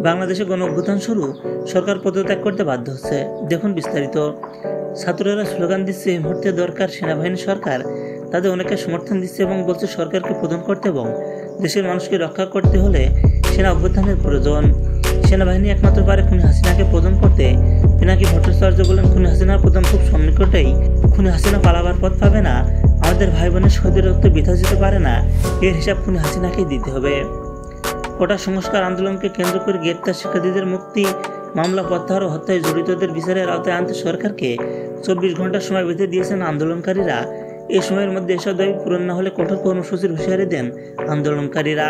বাংলাদেশে গণ অভ্যুত্থান শুরু, সরকার পদত্যাগ করতে বাধ্য হচ্ছে। দেখুন বিস্তারিত। ছাত্ররা স্লোগান দিচ্ছে এই মুহূর্তে দরকার সেনাবাহিনী সরকার। তাদের অনেকে সমর্থন দিচ্ছে এবং বলছে সরকারকে পতন করতে এবং দেশের মানুষকে রক্ষা করতে হলে সেনা অভ্যুত্থানের প্রয়োজন। সেনাবাহিনী একমাত্র পারে খুনি হাসিনাকে পতন করতে। পিনাকি ভট্টাচার্য বলেন, খুনি হাসিনার পতন খুব সন্নিকটেই। খুনি হাসিনা পালাবার পথ পাবে না। আমাদের ভাই বোনের শহীদের রক্ত বৃথা যেতে পারে না। এর হিসাব খুনি হাসিনাকেই দিতে হবে। কোটা সংস্কার আন্দোলনকে কেন্দ্র করে গ্রেপ্তার শিক্ষার্থীদের মুক্তি, মামলা প্রত্যাহার ও হত্যায় জড়িতদের বিচারের আওতায় আনতে সরকারকে 24 ঘন্টার সময় বেঁধে দিয়েছেন আন্দোলনকারীরা। এই সময়ের মধ্যে এসব দাবি পূরণ না হলে কঠোর কর্মসূচির হুঁশিয়ারি দেন আন্দোলনকারীরা।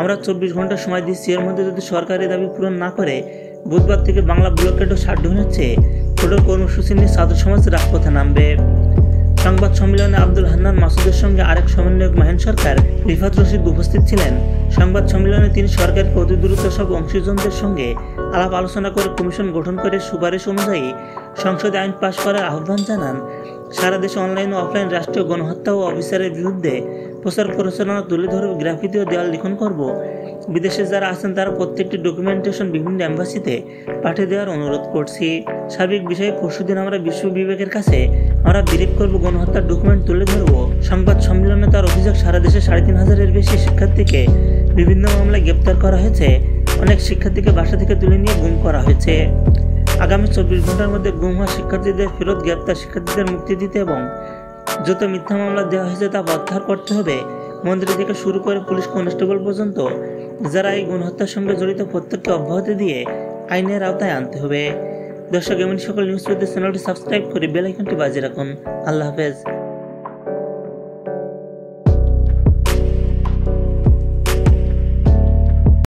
আমরা 24 ঘন্টার সময় দিচ্ছি, এর মধ্যে যদি সরকারি দাবি পূরণ না করে বুধবার থেকে বাংলা ব্লকেড ও শাটডাউন হচ্ছে। কঠোর কর্মসূচি নিয়ে ছাত্র সমাজ রাজপথে নামবে। সংবাদ সম্মেলনে আব্দুল হান্নান মাসুদের সঙ্গে আরেক সমন্বয়ক মাহেন সরকার, রিফাত রশিদ উপস্থিত ছিলেন। সংবাদ সম্মেলনে তিনি সরকারকে অতি দ্রুত সব অংশীজনদের সঙ্গে আলাপ আলোচনা করে কমিশন গঠন করে সুপারিশ অনুযায়ী সংসদে আইন পাশ করার আহ্বান জানান। সারা দেশে অনলাইন ও অফলাইন রাষ্ট্রীয় গণহত্যা ও অফিসারের বিরুদ্ধে প্রচার প্রচারণা তুলে ধরব, গ্রাফিতি ও দেওয়াল লিখন করব। বিদেশে যারা আছেন তারা প্রত্যেকটি ডকুমেন্টেশন বিভিন্ন এম্বাসিতে পাঠিয়ে দেওয়ার অনুরোধ করছি। সার্বিক বিষয়ে পরশুদিন আমরা বিশ্ব বিবেকের কাছে আমরা ব্রিফ করব, গণহত্যার ডকুমেন্ট তুলে ধরব। সংবাদ সম্মেলনে তার অভিযোগ, সারা দেশে 3,500-এর বেশি শিক্ষার্থীকে বিভিন্ন মামলায় গ্রেপ্তার করা হয়েছে। অনেক শিক্ষার্থীকে বাসা থেকে তুলে নিয়ে গুম করা হয়েছে। আগামী 24 ঘন্টার মধ্যে গুম হওয়া শিক্ষার্থীদের ফেরত, গ্রেপ্তার শিক্ষার্থীদের মুক্তি দিতে এবং যত মিথ্যা মামলা দেওয়া হয়েছে তা প্রত্যাহার করতে হবে। মন্ত্রী থেকে শুরু করে পুলিশ কনস্টেবল পর্যন্ত যারা এই গণহত্যার সঙ্গে জড়িত প্রত্যেককে অব্যাহতি দিয়ে আইনের আওতায় আনতে হবে। দর্শক, এমন সকল নিউজ পেতে চ্যানেলটি সাবস্ক্রাইব করে বেল আইকনটি বাজিয়ে রাখুন। আল্লাহ হাফেজ।